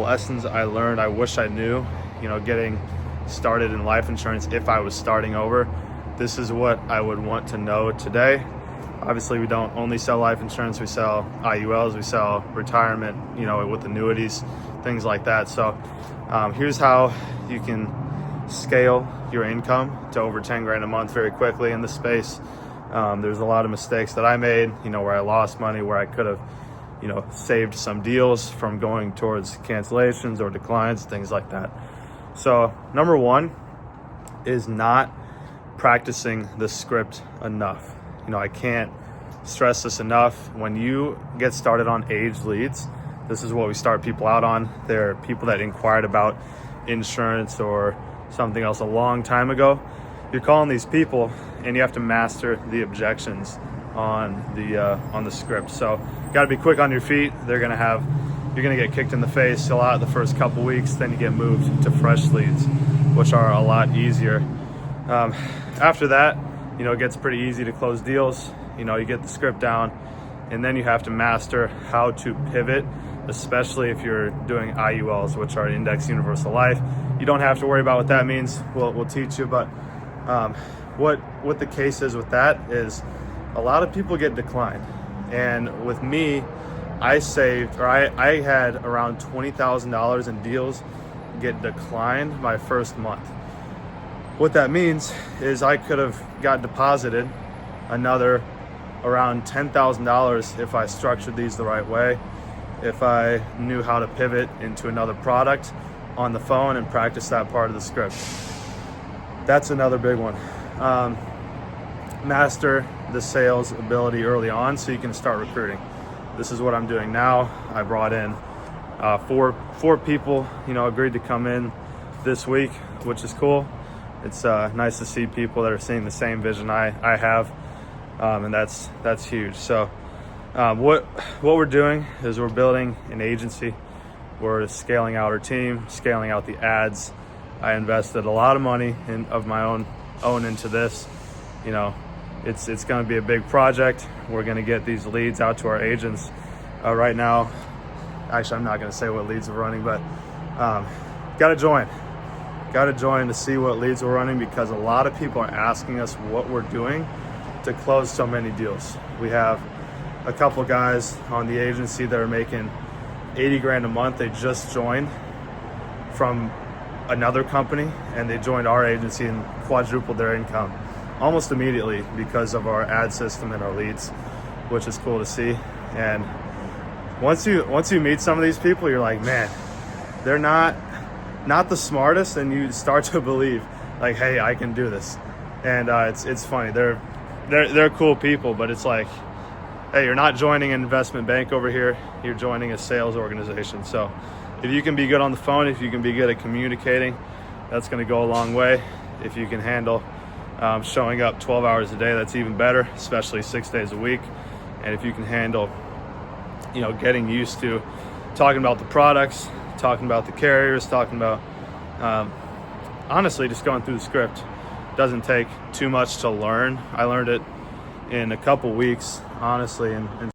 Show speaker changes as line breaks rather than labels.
Lessons I learned, I wish I knew, getting started in life insurance if I was starting over. This is what I would want to know today. Obviously, we don't only sell life insurance, we sell IULs, we sell retirement, with annuities, things like that. So here's how you can scale your income to over 10 grand a month very quickly in this space. There's a lot of mistakes that I made, where I lost money, where I could have, saved some deals from going towards cancellations or declines, things like that. So number one is not practicing the script enough. I can't stress this enough. When you get started on aged leads, this is what we start people out on. They're people that inquired about insurance or something else a long time ago. You're calling these people and you have to master the objections on the script. So got to be quick on your feet. You're gonna get kicked in the face a lot the first couple weeks, then you get moved to fresh leads, which are a lot easier. After that, it gets pretty easy to close deals. You get the script down, and then you have to master how to pivot, especially if you're doing IULs, which are Index Universal Life. You don't have to worry about what that means. We'll teach you, but what the case is with that is a lot of people get declined. And with me, I had around $20,000 in deals get declined my first month. What that means is I could have got deposited another around $10,000 if I structured these the right way, if I knew how to pivot into another product on the phone and practice that part of the script. That's another big one. Master the sales ability early on so you can start recruiting. This is what I'm doing now. I brought in four people, agreed to come in this week, which is cool. It's nice to see people that are seeing the same vision I have, and that's huge. So what we're doing is we're building an agency. We're scaling out our team, scaling out the ads. I invested a lot of money of my own into this. It's going to be a big project. We're going to get these leads out to our agents. Right now, actually, I'm not going to say what leads we're running, but got to join to see what leads we're running, because a lot of people are asking us what we're doing to close so many deals. We have a couple guys on the agency that are making 80 grand a month. They just joined from another company, and they joined our agency and quadrupled their income almost immediately because of our ad system and our leads, which is cool to see. And once you meet some of these people, you're like, man, they're not the smartest, and you start to believe, like, hey, I can do this. And it's funny. They're cool people, but it's like, hey, you're not joining an investment bank over here. You're joining a sales organization. So if you can be good on the phone, if you can be good at communicating, that's going to go a long way. If you can handle showing up 12 hours a day, that's even better, especially 6 days a week. And if you can handle, getting used to talking about the products, talking about the carriers, talking about, honestly, just going through the script. Doesn't take too much to learn. I learned it in a couple weeks, honestly, and